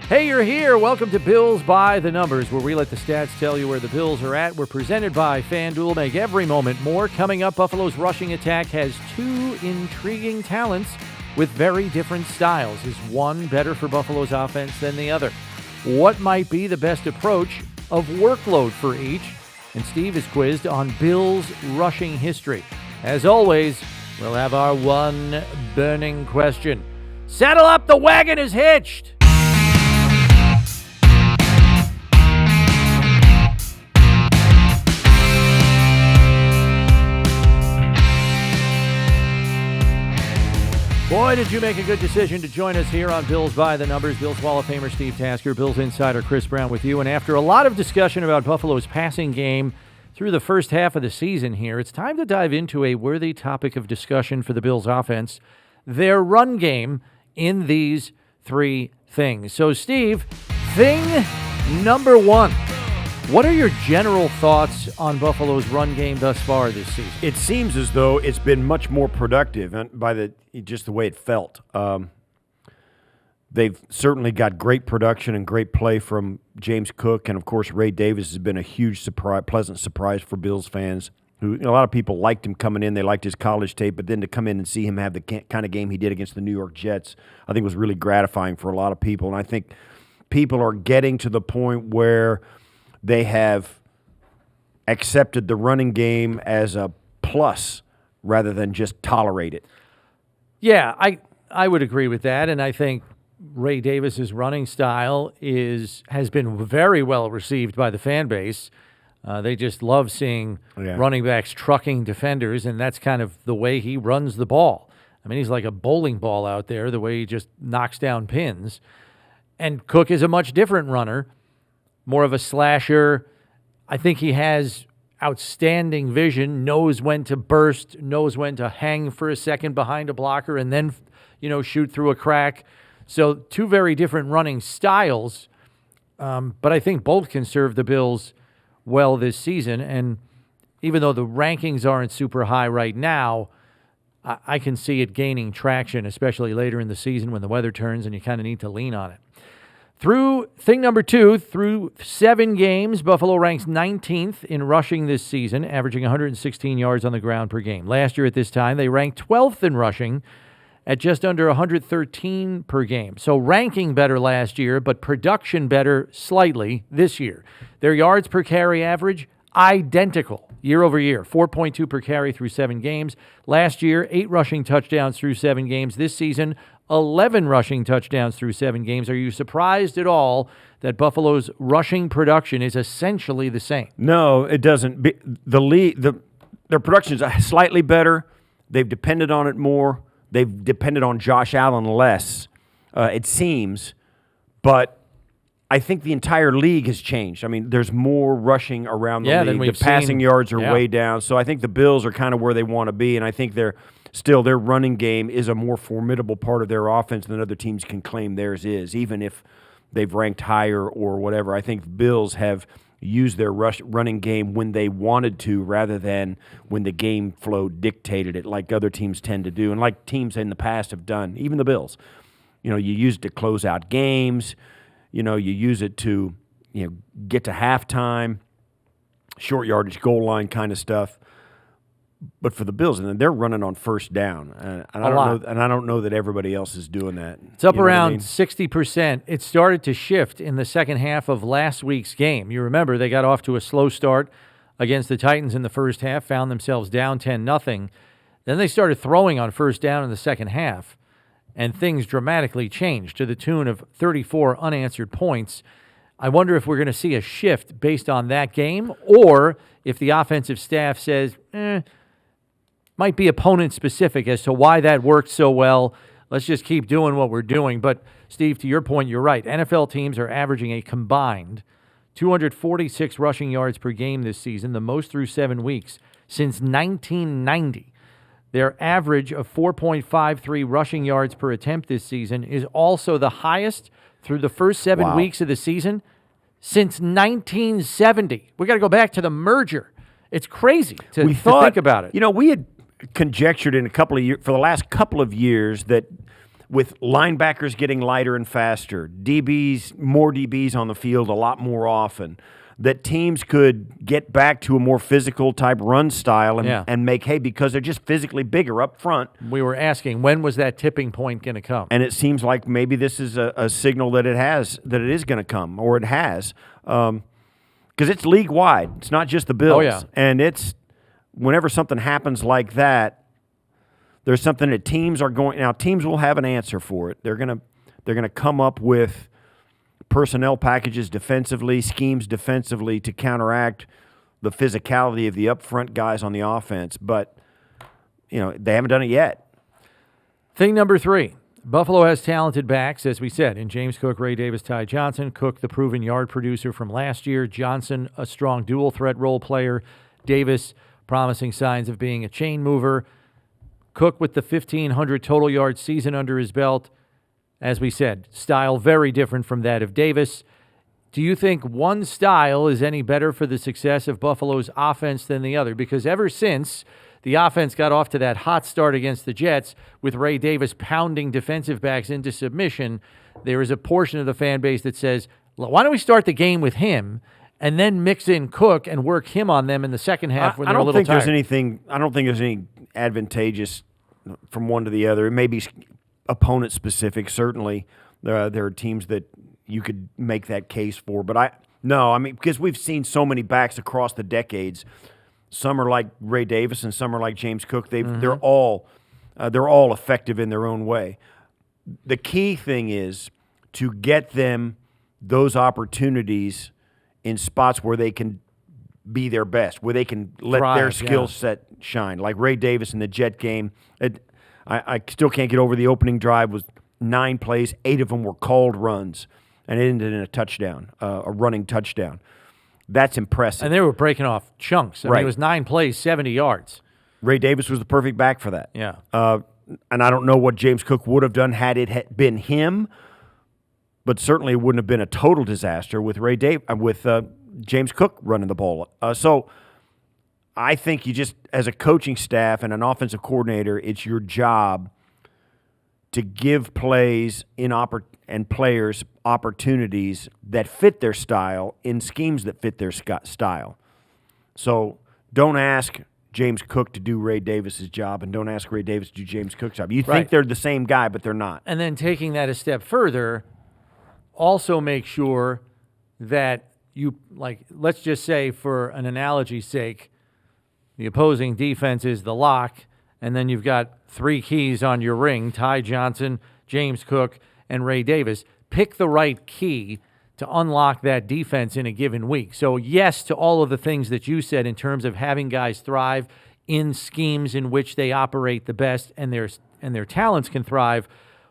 Hey, you're here. Welcome to Bills by the Numbers, where we let the stats tell you where the Bills are at. We're presented by FanDuel. Make every moment more. Coming up, Buffalo's rushing attack has two intriguing talents with very different styles. Is one better for Buffalo's offense than the other? What might be the best approach of workload for each? And Steve is quizzed on Bills' rushing history. As always, we'll have our one burning question. Saddle up, the wagon is hitched! Boy, did you make a good decision to join us here on Bills by the Numbers. Bills Hall of Famer Steve Tasker, Bills insider Chris Brown with you. And after a lot of discussion about Buffalo's passing game through the first half of the season here, it's time to dive into a worthy topic of discussion for the Bills offense, their run game in these three things. So, Steve, thing number one. What are your general thoughts on Buffalo's run game thus far this season? It seems as though it's been much more productive by just the way it felt. They've certainly got great production and great play from James Cook, and of course Ray Davis has been a huge pleasant surprise for Bills fans. A lot of people liked him coming in. They liked his college tape, but then to come in and see him have the kind of game he did against the New York Jets, I think was really gratifying for a lot of people. And I think people are getting to the point where they have accepted the running game as a plus rather than just tolerate it. Yeah, I would agree with that, and I think Ray Davis's running style has been very well received by the fan base. They just love seeing running backs trucking defenders, and that's kind of the way he runs the ball. I mean, he's like a bowling ball out there, the way he just knocks down pins. And Cook is a much different runner, more of a slasher. I think he has outstanding vision, knows when to burst, knows when to hang for a second behind a blocker and then, shoot through a crack. So two very different running styles, but I think both can serve the Bills well this season. And even though the rankings aren't super high right now, I can see it gaining traction, especially later in the season when the weather turns and you kind of need to lean on it. Through thing number two, through 7 games, Buffalo ranks 19th in rushing this season, averaging 116 yards on the ground per game. Last year at this time, they ranked 12th in rushing at just under 113 per game. So ranking better last year, but production better slightly this year. Their yards per carry average, identical year over year, 4.2 per carry through 7 games. Last year, 8 rushing touchdowns through 7 games. This season, 11 rushing touchdowns through 7 games. Are you surprised at all that Buffalo's rushing production is essentially the same? No, it doesn't. Their production is slightly better. They've depended on it more. They've depended on Josh Allen less, it seems. But I think the entire league has changed. I mean, there's more rushing around the league. The passing yards are way down. So I think the Bills are kind of where they want to be, and I think their running game is a more formidable part of their offense than other teams can claim theirs is, even if they've ranked higher or whatever. I think the Bills have used their running game when they wanted to rather than when the game flow dictated it, like other teams tend to do and like teams in the past have done, even the Bills. You use it to close out games. You use it to get to halftime, short yardage, goal line kind of stuff. But for the Bills, and they're running on first down, and I don't know that everybody else is doing that. It's up around 60%. It started to shift in the second half of last week's game. You remember they got off to a slow start against the Titans in the first half, found themselves down 10-0. Then they started throwing on first down in the second half, and things dramatically changed to the tune of 34 unanswered points. I wonder if we're going to see a shift based on that game, or if the offensive staff says, might be opponent-specific as to why that worked so well. Let's just keep doing what we're doing. But, Steve, to your point, you're right. NFL teams are averaging a combined 246 rushing yards per game this season, the most through 7 weeks since 1990. Their average of 4.53 rushing yards per attempt this season is also the highest through the first 7 weeks of the season since 1970. We got to go back to the merger. It's crazy to think about it. We had conjectured in a couple of years, for the last couple of years, that with linebackers getting lighter and faster, more DBs on the field a lot more often, that teams could get back to a more physical type run style and make hay because they're just physically bigger up front. We were asking, when was that tipping point going to come? And it seems like maybe this is a signal that it is going to come, or it has. Because it's league-wide. It's not just the Bills. Oh, yeah. And it's whenever something happens like that, there's something that teams are going – now, teams will have an answer for it. They're gonna come up with personnel packages defensively, schemes defensively to counteract the physicality of the up-front guys on the offense. But, they haven't done it yet. Thing number 3. Buffalo has talented backs, as we said, in James Cook, Ray Davis, Ty Johnson. Cook, the proven yard producer from last year. Johnson, a strong dual-threat role player. Davis, promising signs of being a chain mover. Cook with the 1,500 total yard season under his belt. As we said, style very different from that of Davis. Do you think one style is any better for the success of Buffalo's offense than the other? Because ever since the offense got off to that hot start against the Jets with Ray Davis pounding defensive backs into submission, there is a portion of the fan base that says, why don't we start the game with him and then mix in Cook and work him on them in the second half when they're a little tired? I don't think there's any advantageous from one to the other. It may be opponent specific. Certainly, there are teams that you could make that case for. But because we've seen so many backs across the decades. Some are like Ray Davis and some are like James Cook. They're all effective in their own way. The key thing is to get them those opportunities in spots where they can be their best, where they can let their skill set shine. Like Ray Davis in the Jet game. I still can't get over the opening drive was 9 plays, 8 of them were called runs, and it ended in a touchdown, a running touchdown. That's impressive. And they were breaking off chunks. I mean, Right. it was 9 plays, 70 yards. Ray Davis was the perfect back for that. Yeah. And I don't know what James Cook would have done had it been him, but certainly it wouldn't have been a total disaster with James Cook running the ball. So I think you just, as a coaching staff and an offensive coordinator, it's your job to give plays and players opportunities that fit their style in schemes that fit their style. So don't ask James Cook to do Ray Davis's job, and don't ask Ray Davis to do James Cook's job. You think they're the same guy, but they're not. And then taking that a step further, also make sure that you, let's just say for an analogy's sake, the opposing defense is the lock, and then you've got 3 keys on your ring, Ty Johnson, James Cook, and Ray Davis. Pick the right key to unlock that defense in a given week. So yes to all of the things that you said in terms of having guys thrive in schemes in which they operate the best and their talents can thrive,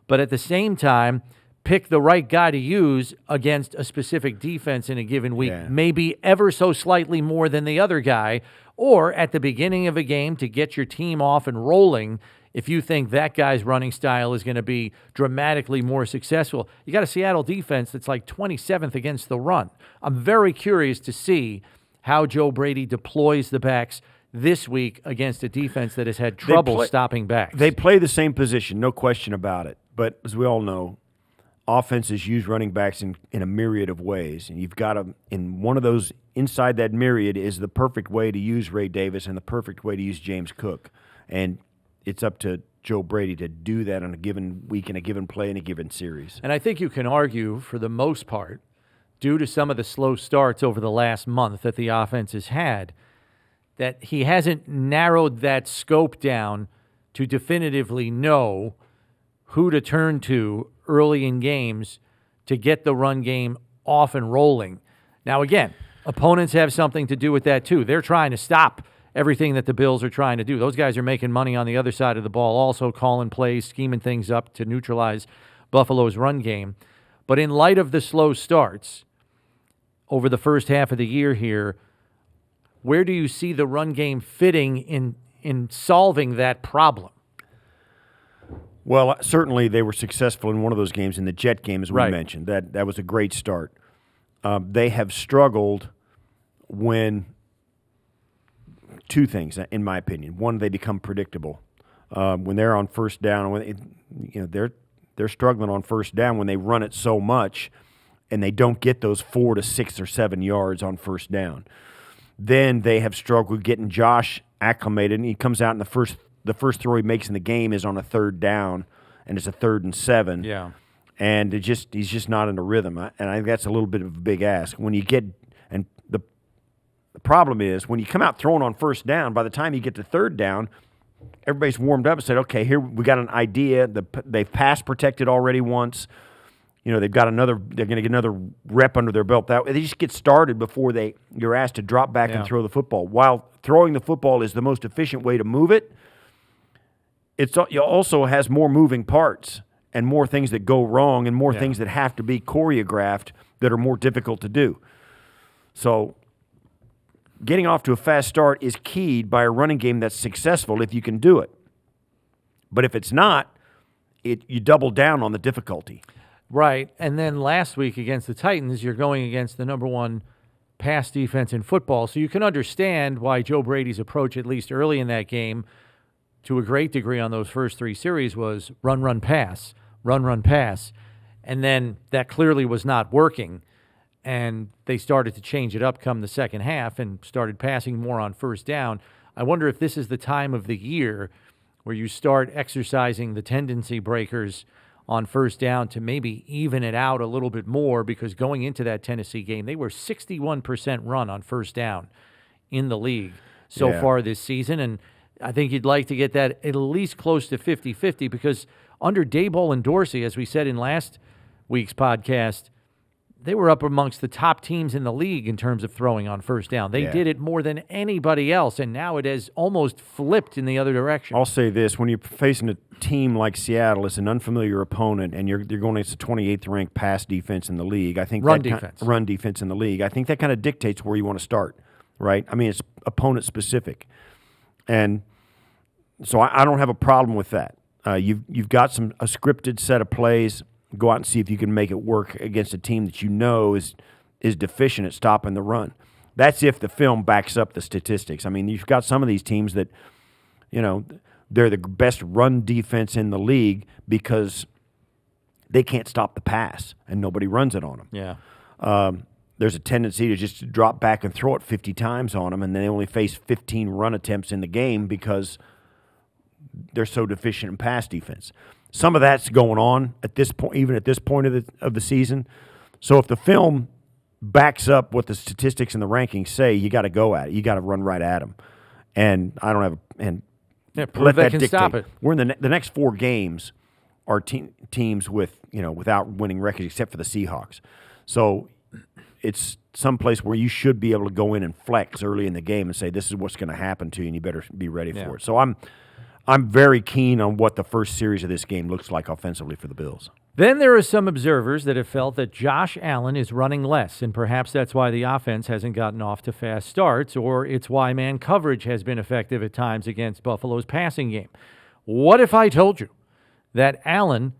but at the same time, pick the right guy to use against a specific defense in a given week, maybe ever so slightly more than the other guy, or at the beginning of a game to get your team off and rolling. If you think that guy's running style is going to be dramatically more successful, you got a Seattle defense that's like 27th against the run. I'm very curious to see how Joe Brady deploys the backs this week against a defense that has had trouble stopping backs. They play the same position, no question about it. But as we all know, offenses use running backs in a myriad of ways. And you've got to, in one of those, inside that myriad is the perfect way to use Ray Davis and the perfect way to use James Cook. And it's up to Joe Brady to do that on a given week, in a given play, in a given series. And I think you can argue, for the most part, due to some of the slow starts over the last month that the offense has had, that he hasn't narrowed that scope down to definitively know who to turn to early in games to get the run game off and rolling. Now, again, opponents have something to do with that too. They're trying to stop everything that the Bills are trying to do. Those guys are making money on the other side of the ball, also calling plays, scheming things up to neutralize Buffalo's run game. But in light of the slow starts over the first half of the year here, where do you see the run game fitting in solving that problem? Well, certainly they were successful in one of those games, in the Jet game, as we mentioned. That was a great start. They have struggled when two things, in my opinion. One, they become predictable. When they're on first down, They're struggling on first down when they run it so much and they don't get those 4 to 6 or 7 yards on first down. Then they have struggled getting Josh acclimated, and he comes out and the first throw he makes in the game is on a third down, and it's a 3rd and 7. Yeah. And he's just not in a rhythm. And I think that's a little bit of a big ask. When you get – and the problem is when you come out throwing on first down, by the time you get to third down, everybody's warmed up and said, okay, here we got an idea. They've pass protected already once. They've got they're going to get another rep under their belt. They just get started before you're asked to drop back and throw the football. While throwing the football is the most efficient way to move it, it also has more moving parts and more things that go wrong and more things that have to be choreographed that are more difficult to do. So getting off to a fast start is keyed by a running game that's successful if you can do it. But if it's not, you double down on the difficulty. Right. And then last week against the Titans, you're going against the number 1 pass defense in football. So you can understand why Joe Brady's approach, at least early in that game, to a great degree on those first 3 series was run, run, pass, run, run, pass. And then that clearly was not working. And they started to change it up come the second half and started passing more on first down. I wonder if this is the time of the year where you start exercising the tendency breakers on first down to maybe even it out a little bit more, because going into that Tennessee game, they were 61% run on first down in the league so far this season. And I think you'd like to get that at least close to 50-50, because under Daboll and Dorsey, as we said in last week's podcast, they were up amongst the top teams in the league in terms of throwing on first down. They did it more than anybody else, and now it has almost flipped in the other direction. I'll say this. When you're facing a team like Seattle, it's an unfamiliar opponent, and you're going against the 28th ranked pass defense in the league. I think run defense in the league. I think that kind of dictates where you want to start, right? I mean, it's opponent specific. And so I don't have a problem with that. You've got a scripted set of plays. Go out and see if you can make it work against a team that you know is deficient at stopping the run. That's if the film backs up the statistics. I mean, you've got some of these teams that, they're the best run defense in the league because they can't stop the pass and nobody runs it on them. Yeah. There's a tendency to just drop back and throw it 50 times on them, and then they only face 15 run attempts in the game because they're so deficient in pass defense. Some of that's going on at this point, even at this point of the season. So if the film backs up what the statistics and the rankings say, you got to go at it. You got to run right at them. And I don't have let that dictate. Stop it. We're in the next 4 games are teams with without winning records except for the Seahawks. So it's someplace where you should be able to go in and flex early in the game and say this is what's going to happen to you, and you better be ready for it. So I'm very keen on what the first series of this game looks like offensively for the Bills. Then there are some observers that have felt that Josh Allen is running less, and perhaps that's why the offense hasn't gotten off to fast starts, or it's why man coverage has been effective at times against Buffalo's passing game. What if I told you that Allen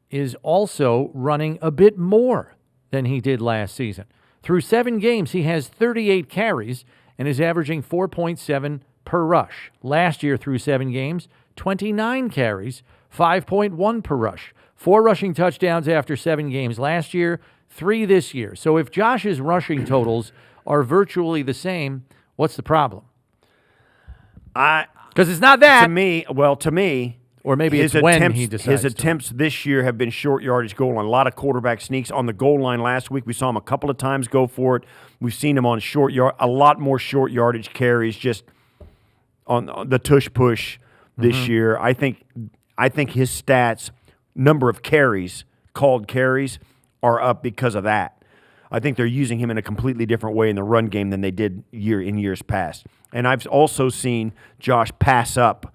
is also running a bit more than he did last season? Through 7 games, he has 38 carries and is averaging 4.7 per rush. Last year, through 7 games, 29 carries, 5.1 per rush. 4 rushing touchdowns after 7 games last year, 3 this year. So if Josh's rushing totals are virtually the same, what's the problem? Because it's not that. To me, or maybe it's when he decides. His attempts this year have been short yardage goal line. A lot of quarterback sneaks on the goal line last week. We saw him a couple of times go for it. We've seen him on a lot more short yardage carries just on the tush push this year. I think his stats, number of carries, called carries, are up because of that. I think they're using him in a completely different way in the run game than they did in years past. And I've also seen Josh pass up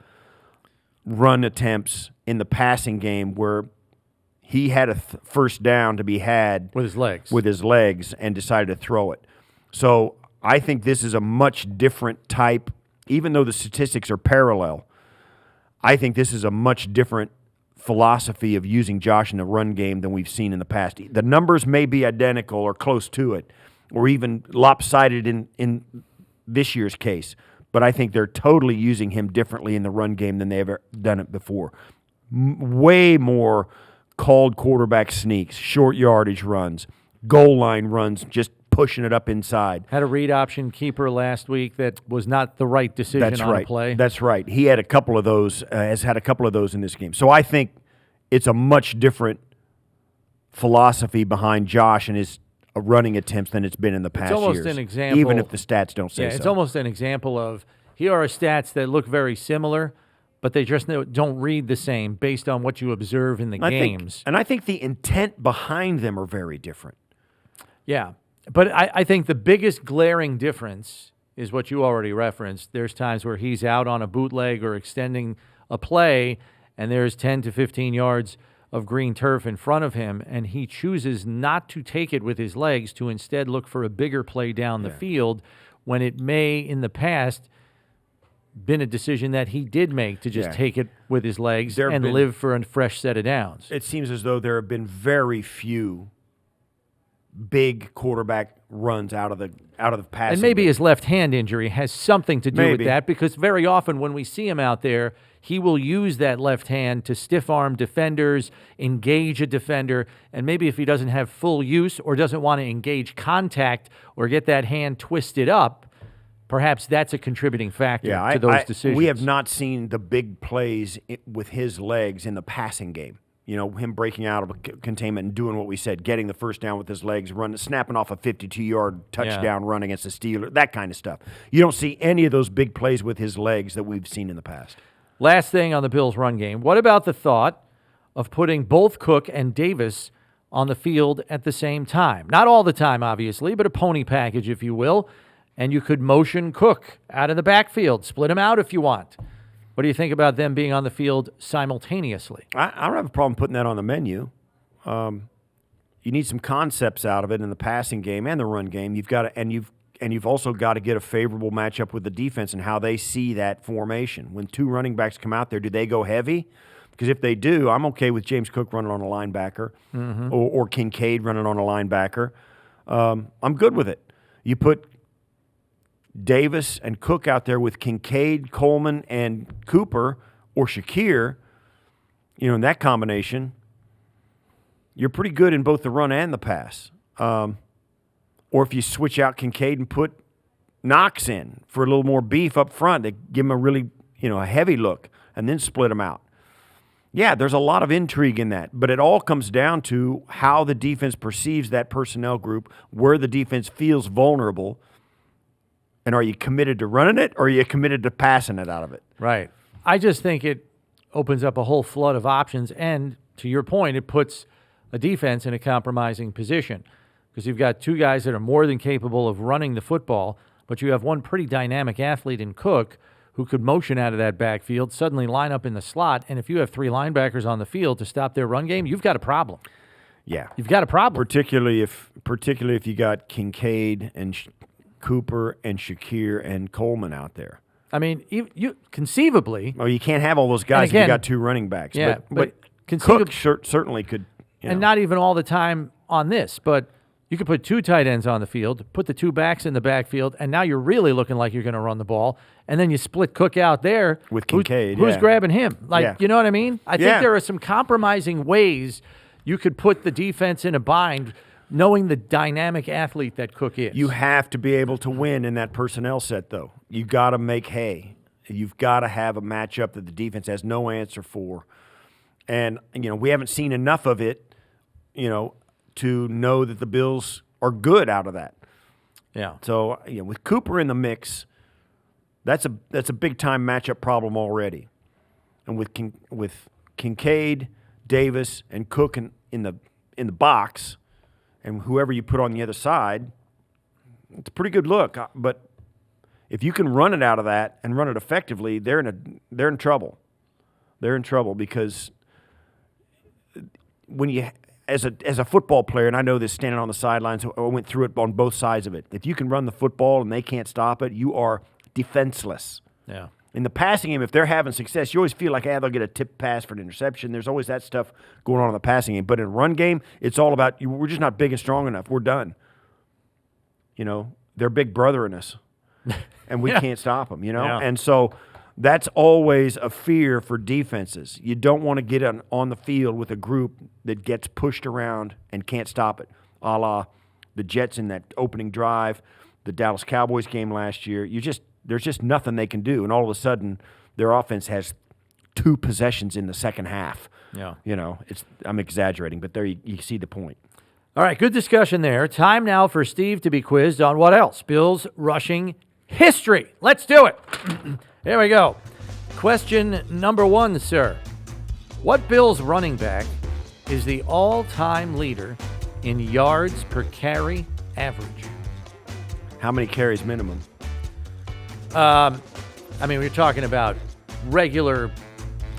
run attempts in the passing game where he had a first down to be had with his legs and decided to throw it. So I think this is a much different type, even though the statistics are parallel. I think this is a much different philosophy of using Josh in the run game than we've seen in the past. The numbers may be identical or close to it, or even lopsided in this year's case, but I think they're totally using him differently in the run game than they've ever done it before. Way more called quarterback sneaks, short yardage runs, goal line runs, just pushing it up inside. Had a read option keeper last week that was not the right decision on a play. That's right. He had a couple of those, has had a couple of those in this game. So I think it's a much different philosophy behind Josh and his running attempts than it's been in the past years. It's almost an example. Even if the stats don't say so. It's almost an example of here are stats that look very similar, but they just don't read the same based on what you observe in the games. And I think the intent behind them are very different. Yeah. But I think the biggest glaring difference is what you already referenced. There's times where he's out on a bootleg or extending a play, and there's 10 to 15 yards of green turf in front of him, and he chooses not to take it with his legs to instead look for a bigger play down the field when it may, in the past, been a decision that he did make to just take it with his legs and live for a fresh set of downs. It seems as though there have been very few big quarterback runs out of the passing. And maybe his left hand injury has something to do with that, because very often when we see him out there, he will use that left hand to stiff arm defenders, engage a defender, and maybe if he doesn't have full use or doesn't want to engage contact or get that hand twisted up, perhaps that's a contributing factor to those decisions. We have not seen the big plays with his legs in the passing game. You know, him breaking out of a containment and doing what we said, getting the first down with his legs, snapping off a 52-yard touchdown run against the Steelers, that kind of stuff. You don't see any of those big plays with his legs that we've seen in the past. Last thing on the Bills' run game, what about the thought of putting both Cook and Davis on the field at the same time? Not all the time, obviously, but a pony package, if you will. And you could motion Cook out of the backfield, split him out if you want. What do you think about them being on the field simultaneously? I don't have a problem putting that on the menu. You need some concepts out of it in the passing game and the run game. You've also got to get a favorable matchup with the defense and how they see that formation. When two running backs come out there, do they go heavy? Because if they do, I'm okay with James Cook running on a linebacker or Kincaid running on a linebacker. I'm good with it. You put Davis and Cook out there with Kincaid, Coleman, and Cooper or Shakir, in that combination, you're pretty good in both the run and the pass. Or if you switch out Kincaid and put Knox in for a little more beef up front, they give him a really, a heavy look, and then split them out. Yeah, there's a lot of intrigue in that, but it all comes down to how the defense perceives that personnel group, where the defense feels vulnerable. And are you committed to running it, or are you committed to passing it out of it? Right. I just think it opens up a whole flood of options, and to your point, it puts a defense in a compromising position because you've got two guys that are more than capable of running the football, but you have one pretty dynamic athlete in Cook who could motion out of that backfield, suddenly line up in the slot, and if you have three linebackers on the field to stop their run game, you've got a problem. Yeah. You've got a problem. Particularly if you got Kincaid and Cooper and Shakir and Coleman out there. I mean, you conceivably. Oh, you can't have all those guys if you got two running backs. Yeah, but Cook certainly could. And not even all the time on this, but you could put two tight ends on the field, put the two backs in the backfield, and now you're really looking like you're going to run the ball. And then you split Cook out there with Kincaid. Who's grabbing him? You know what I mean? I think there are some compromising ways you could put the defense in a bind, knowing the dynamic athlete that Cook is. You have to be able to win in that personnel set, though. You got to make hay. You've got to have a matchup that the defense has no answer for. And, we haven't seen enough of it, to know that the Bills are good out of that. Yeah. So, with Cooper in the mix, that's a big-time matchup problem already. And with Kincaid, Davis, and Cook in the box, and whoever you put on the other side, it's a pretty good look. But if you can run it out of that and run it effectively, they're in trouble. They're in trouble because when you, as a football player, and I know this standing on the sidelines, I went through it on both sides of it. If you can run the football and they can't stop it, you are defenseless. Yeah. In the passing game, if they're having success, you always feel like, they'll get a tip pass for an interception. There's always that stuff going on in the passing game. But in run game, it's all about, we're just not big and strong enough. We're done. They're big brother in us, and we can't stop them, Yeah. And so That's always a fear for defenses. You don't want to get on the field with a group that gets pushed around and can't stop it, a la the Jets in that opening drive, the Dallas Cowboys game last year. There's just nothing they can do, and all of a sudden their offense has 2 possessions in the second half. Yeah. I'm exaggerating, but there you see the point. All right, good discussion there. Time now for Steve to be quizzed on what else? Bills rushing history. Let's do it. Here we go. Question number 1, sir. What Bills running back is the all-time leader in yards per carry average? How many carries minimum? We're talking about regular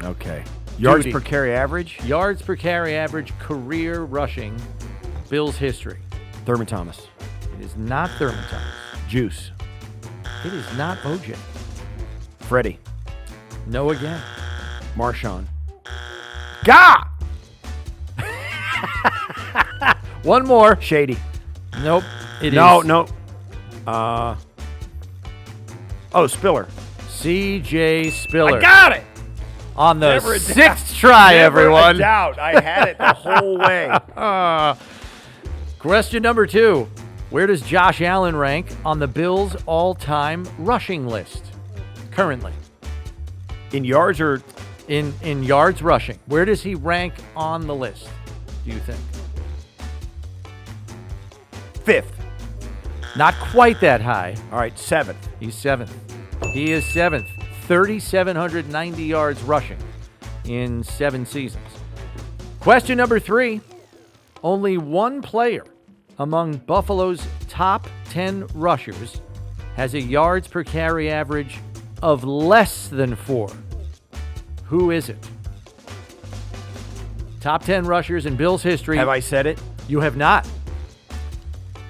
Okay. Yards duty. per carry average? Yards per carry average career rushing Bills history. Thurman Thomas. It is not Thurman Thomas. Juice. It is not OJ. Freddie. No again. Marshawn. Gah! One more. Shady. Nope. It is No. Spiller. C.J. Spiller. I got it! On the Never a sixth try, Never everyone. a doubt. I had it the whole way. Question number 2. Where does Josh Allen rank on the Bills' all-time rushing list currently? In yards or In yards rushing. Where does he rank on the list, do you think? 5th? Not quite that high. All right, 7th. He's 7th. He is 7th. 3,790 yards rushing in 7 seasons. Question number 3. Only one player among Buffalo's top 10 rushers has a yards per carry average of less than 4. Who is it? Top 10 rushers in Bills history. Have I said it? You have not.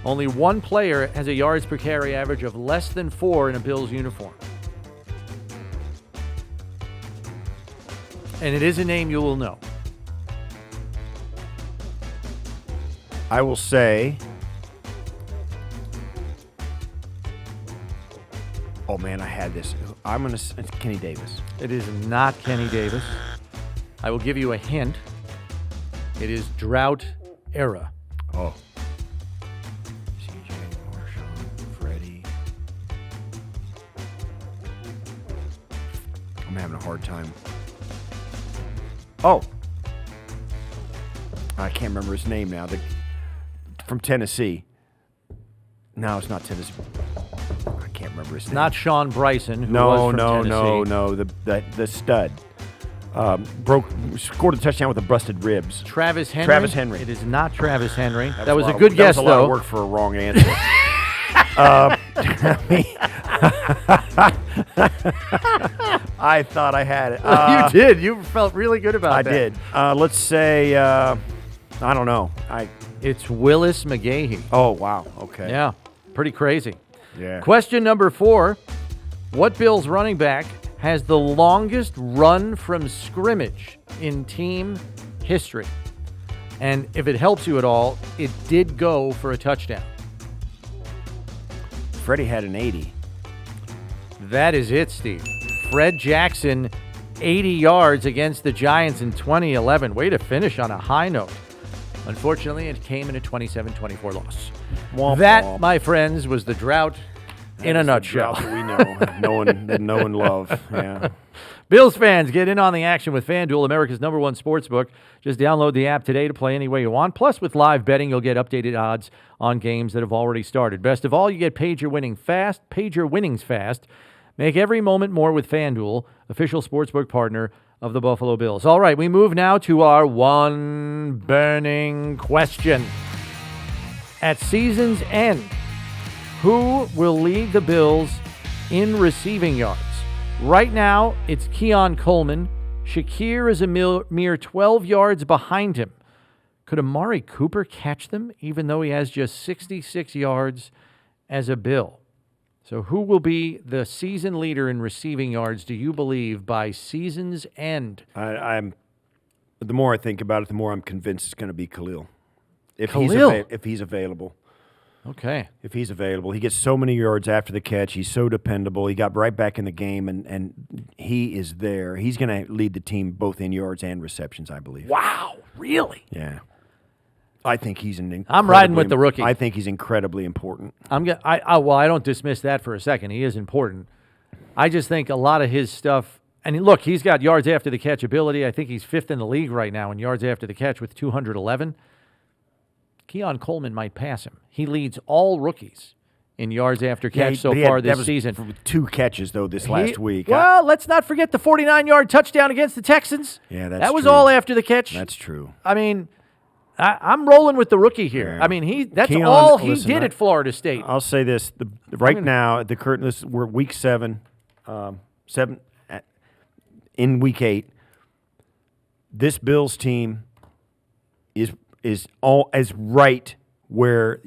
Only one player has a yards per carry average of less than 4 in a Bills uniform. And it is a name you will know. I will say. Oh man, I had this. It's Kenny Davis. It is not Kenny Davis. I will give you a hint. It is drought era. Oh. CJ, Marshawn, Freddie. I'm having a hard time. Oh. I can't remember his name now. From Tennessee. No, it's not Tennessee. I can't remember his name. Not Sean Bryson, who was from Tennessee. No. The stud. Scored a touchdown with the busted ribs. Travis Henry? Travis Henry. It is not Travis Henry. That was a good That guess, was a lot though. of work for a wrong answer. I thought I had it. You did. You felt really good about that. I did. Let's say, I don't know. It's Willis McGahee. Oh, wow. Okay. Yeah, pretty crazy. Yeah. Question number 4. What Bills running back has the longest run from scrimmage in team history? And if it helps you at all, it did go for a touchdown. Freddie had an 80. That is it, Steve. Fred Jackson, 80 yards against the Giants in 2011. Way to finish on a high note. Unfortunately, it came in a 27-24 loss. Womp That, womp. my friends, was the drought in a nutshell. That we know and love. Yeah. Bills fans, get in on the action with FanDuel, America's #1 sportsbook. Just download the app today to play any way you want. Plus, with live betting, you'll get updated odds on games that have already started. Best of all, you get paid your winnings fast. Make every moment more with FanDuel, official sportsbook partner of the Buffalo Bills. All right, we move now to our one burning question. At season's end, who will lead the Bills in receiving yards? Right now, it's Keon Coleman. Shakir is a mere 12 yards behind him. Could Amari Cooper catch them, even though he has just 66 yards as a Bill? So who will be the season leader in receiving yards, do you believe, by season's end? The more I think about it, the more I'm convinced it's going to be Khalil. If Khalil? If he's available. Okay. if he's available. He gets so many yards after the catch. He's so dependable. He got right back in the game, and he is there. He's going to lead the team both in yards and receptions, I believe. Wow, really? Yeah. I think he's I'm riding with the rookie. I think he's incredibly important. I don't dismiss that for a second. He is important. I just think a lot of his stuff, and look, he's got yards after the catch ability. I think he's 5th in the league right now in yards after the catch with 211. Keon Coleman might pass him. He leads all rookies in yards after catch so far this season. With 2 catches, though, this last week. Well, let's not forget the 49-yard touchdown against the Texans. Yeah, that was all after the catch. That's true. I mean, I'm rolling with the rookie here. Yeah. I mean, that's Keon, all he did at Florida State. I'll say this: now at the current, we're week 7, in week 8. This Bills team is all as right where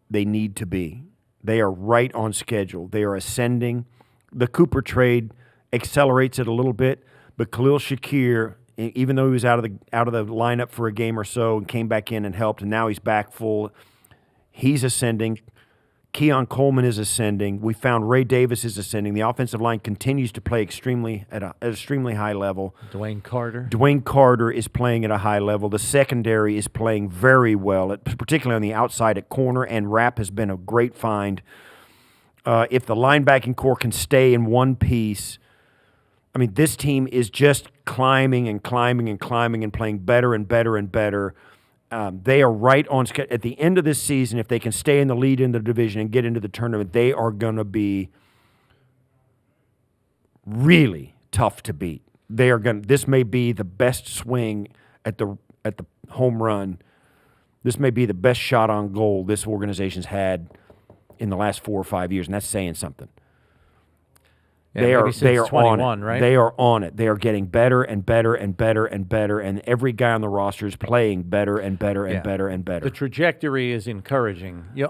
they need to be. They are right on schedule. They are ascending. The Cooper trade accelerates it a little bit, but Khalil Shakir, even though he was out of the lineup for a game or so and came back in and helped, and now he's back full, he's ascending. Keon Coleman is ascending. We found Ray Davis is ascending. The offensive line continues to play at an extremely high level. Dwayne Carter is playing at a high level. The secondary is playing very well, particularly on the outside at corner, and Rapp has been a great find. If the linebacking core can stay in one piece, I mean, this team is just climbing and climbing and climbing and playing better and better and better. They are right on schedule. At the end of this season, if they can stay in the lead in the division and get into the tournament, they are going to be really tough to beat. This may be the best swing at the home run. This may be the best shot on goal this organization's had in the last 4 or 5 years, and that's saying something. Yeah, they are 21, on it. Right? They are on it. They are getting better and better and better and better, and every guy on the roster is playing better and better and better and better. The trajectory is encouraging. You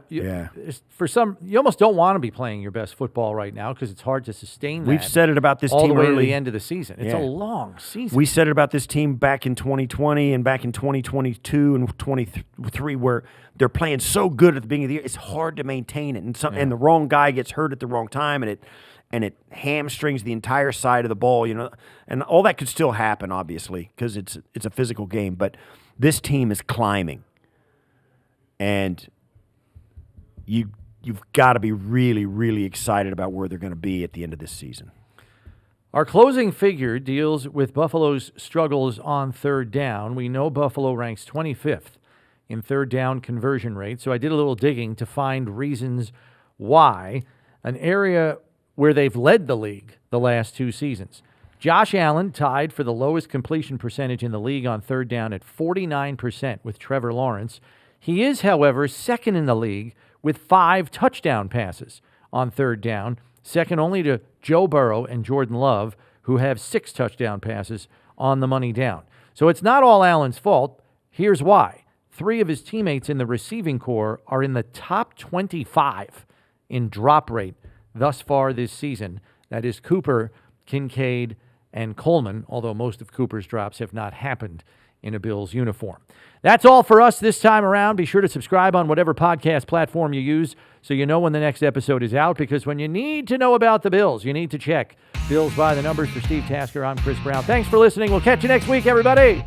almost don't want to be playing your best football right now because it's hard to sustain that. We've said it about this all team the way early. to the end of the season. It's a long season. We said it about this team back in 2020 and back in 2022 and 23 where they're playing so good at the beginning of the year. It's hard to maintain it, and the wrong guy gets hurt at the wrong time, and it hamstrings the entire side of the ball, and all that could still happen, obviously, because it's a physical game. But this team is climbing, and you've got to be really, really excited about where they're going to be at the end of this season. Our closing figure deals with Buffalo's struggles on third down. We know Buffalo ranks 25th in third down conversion rate, so I did a little digging to find reasons why. An area where they've led the league the last 2 seasons. Josh Allen tied for the lowest completion percentage in the league on third down at 49% with Trevor Lawrence. He is, however, second in the league with 5 touchdown passes on third down, second only to Joe Burrow and Jordan Love, who have 6 touchdown passes on the money down. So it's not all Allen's fault. Here's why. 3 of his teammates in the receiving corps are in the top 25 in drop rate thus far this season. That is Cooper, Kincaid, and Coleman, although most of Cooper's drops have not happened in a Bills uniform. That's all for us this time around. Be sure to subscribe on whatever podcast platform you use so you know when the next episode is out, because when you need to know about the Bills, you need to check Bills by the Numbers. For Steve Tasker, I'm Chris Brown. Thanks for listening. We'll catch you next week, everybody.